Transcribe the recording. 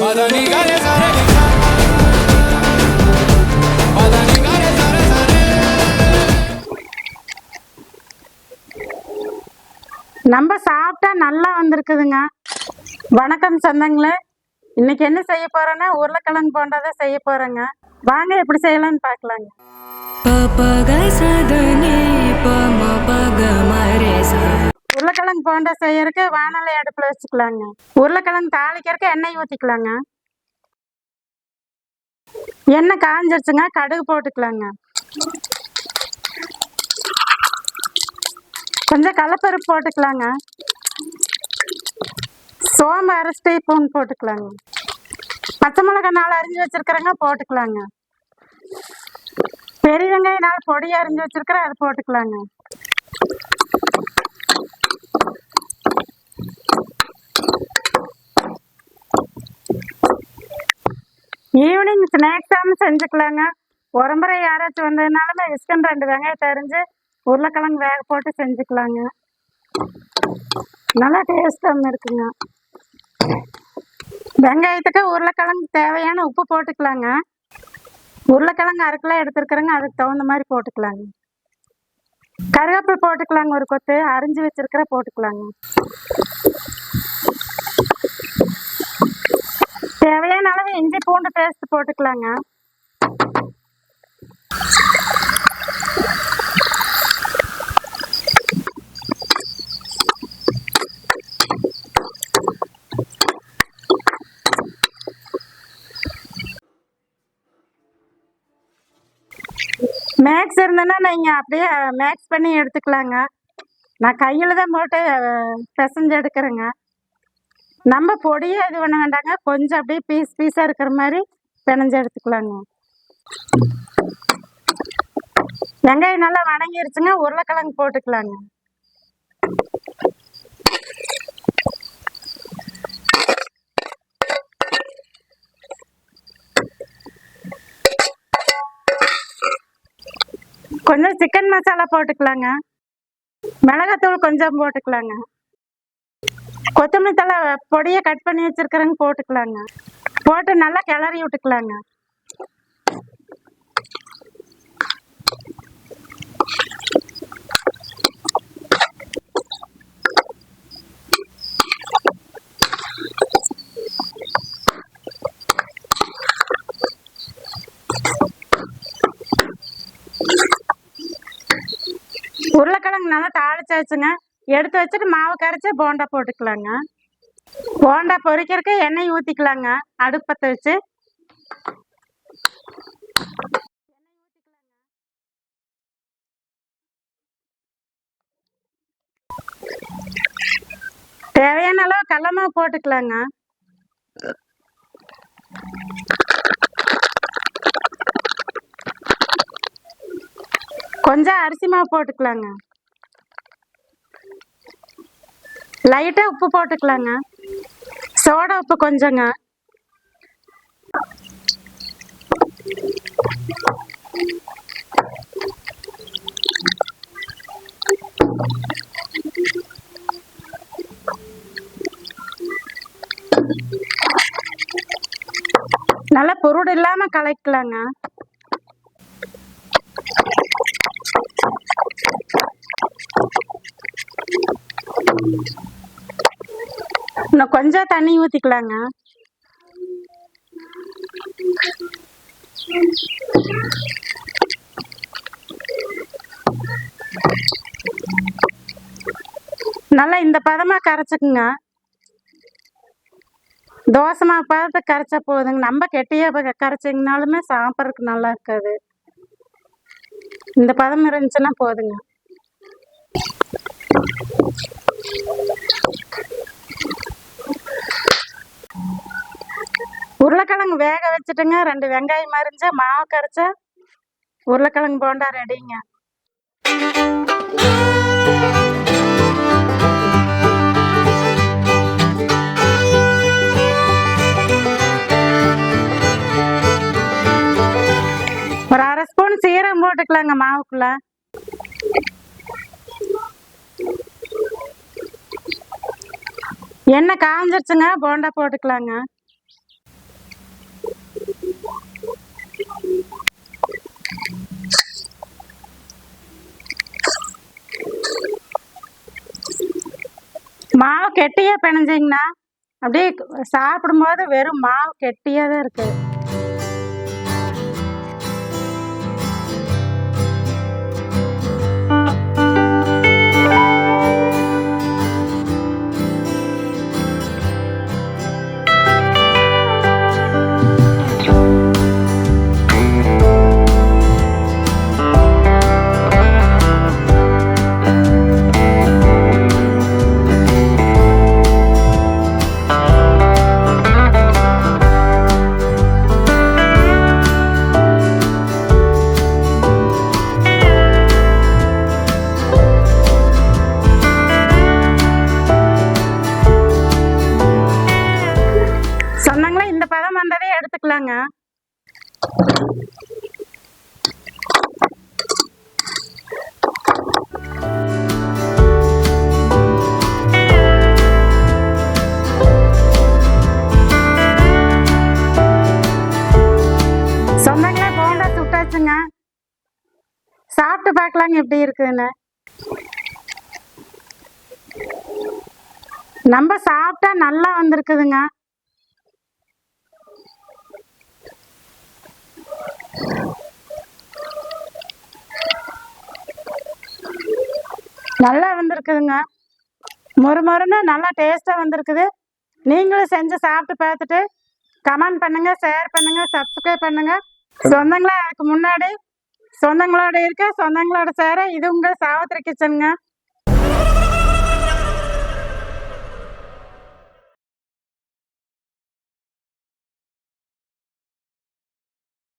நம்ம சாப்பிட்டா நல்லா வந்திருக்குதுங்க. வணக்கம் சொந்தங்களே. இன்னைக்கு என்ன செய்ய போறேன்னா உருளைக்கிழங்கு போண்டாதான் செய்ய போறேங்க. வாங்க எப்படி செய்யலாம்னு பார்க்கலாங்க. உருளைக்கிழங்கு போண்டா செய்யறதுக்கு வானலை அடுப்புல வச்சுக்கலாங்க. உருளைக்கிழங்கு தாளிக்கிறதுக்கு எண்ணெய் ஊத்திக்கலாங்க. எண்ணெய் காஞ்சிருச்சுங்க, கடுகு போட்டுக்கலாங்க. கொஞ்சம் கடலைப்பருப்பு போட்டுக்கலாங்க. சோம்பு அரை டீஸ்பூன் போட்டுக்கலாங்க. பச்சை மிளகாய் 4 அரிஞ்சு வச்சிருக்கிறேங்க, போட்டுக்கலாங்க. பெரிய வெங்காயம் 4 பொடியை அரிஞ்சு வச்சிருக்கிறேன், அது போட்டுக்கலாங்க. ஈவினிங் ஸ்நாக்ஸாக செஞ்சுக்கலாங்க. உரம்பரை யாராச்சும் வந்ததுனாலுமே விஸ்கன் 2 வெங்காயத்தை அரிஞ்சு உருளைக்கிழங்கு வேக போட்டு செஞ்சுக்கலாங்க. நல்லா டேஸ்டாக இருக்குங்க. வெங்காயத்துக்கு உருளைக்கிழங்கு தேவையான உப்பு போட்டுக்கலாங்க. உருளைக்கிழங்கு 1/2 கிலோ எடுத்துருக்குறேங்க, அதுக்கு தகுந்த மாதிரி போட்டுக்கலாங்க. கருவேப்பிலை போட்டுக்கலாங்க, ஒரு கொத்து அரிஞ்சு வச்சிருக்கிற போட்டுக்கலாங்க. தேவையான அளவு இஞ்சி பூண்டு பேஸ்ட் போட்டுக்கலாங்க. மேக்ஸ் இருந்ததுன்னா நீங்கள் அப்படியே மேக்ஸ் பண்ணி எடுத்துக்கலாங்க. நான் கையில் தான் போட்டு பிசைஞ்சு எடுக்கிறேங்க. நம்ம பொடியை இது பண்ண வேண்டாங்க, கொஞ்சம் அப்படியே பீஸாக இருக்கிற மாதிரி பிணைஞ்சு எடுத்துக்கலாங்க. வெங்காயம் நல்லா வணங்கிருச்சுங்க, உருளைக்கிழங்கு போட்டுக்கலாங்க. கொஞ்சம் சிக்கன் மசாலா போட்டுக்கலாங்க. மிளகாத்தூள் கொஞ்சம் போட்டுக்கலாங்க. கொத்தமல்லி தழை பொடியை கட் பண்ணி வச்சிருக்கிறேங்க, போட்டுக்கலாங்க. போட்டு நல்லா கிளறி விட்டுக்கலாங்க. உருளைக்கிழங்கு நல்லா தாளிச்சாச்சுங்க. எடுத்து வச்சுட்டு மாவு கரைச்சி போண்டா போட்டுக்கலாங்க. போண்டா பொரிக்கிறதுக்கு எண்ணெய் ஊற்றிக்கலாங்க. அடுப்பத்தை வச்சு தேவையான அளவு கடலை மாவு போட்டுக்கலாங்க. கொஞ்சம் அரிசி மாவு போட்டுக்கலாங்க. லைட்டா உப்பு போட்டுக்கலாங்க. சோடா உப்பு கொஞ்சங்க. நல்லா பொருள் இல்லாம கலக்கலாங்க. இன்னும் கொஞ்சம் தண்ணி ஊத்திக்கலாங்க. நல்லா இந்த பதமா கரைச்சுக்குங்க. தோசை மாவு பதத்தை கரைச்சா போதுங்க. நம்ம கெட்டியா கரைச்சிங்கனாலுமே சாப்பிட்றதுக்கு நல்லா இருக்காது. இந்த பதம் இருந்துச்சுன்னா போதுங்க. உருளைக்கிழங்கு வேக வச்சுட்டுங்க. 2 வெங்காயம் அரிஞ்சா மாவு கரைச்சா உருளைக்கிழங்கு போண்டா ரெடிங்க. ஒரு 1/2 ஸ்பூன் சீரகம் போட்டுக்கலாங்க மாவுக்குள்ள. எண்ணெய் காஞ்சிருச்சுங்க, போண்டா போட்டுக்கலாங்க. மாவு கெட்டியா பிணைஞ்சிங்கன்னா அப்படியே சாப்பிடும்போது வெறும் மாவு கெட்டியா தான் இருக்கு. சொன்னாங்களா இந்த பதம் வந்ததே எடுத்துக்கலாங்க. சொன்னாங்களா போண்டா சுட்டாச்சுங்க. சாப்பிட்டு பார்க்கலாங்க எப்படி இருக்குன்னு. நம்ம சாப்பிட்டா நல்லா வந்திருக்குதுங்க. நல்லா வந்திருக்குதுங்க. மொறுமொறுன்னு நல்லா டேஸ்டா வந்திருக்குது. நீங்களும் செஞ்சு சாப்பிட்டு பார்த்துட்டு கமெண்ட் பண்ணுங்க, ஷேர் பண்ணுங்க, சப்ஸ்கிரைப் பண்ணுங்க. சொந்தங்களா அதுக்கு முன்னாடி சொந்தங்களோட இருக்க சொந்தங்களோட சேர இது உங்கள் சாவித்திரி கிச்சனுங்க.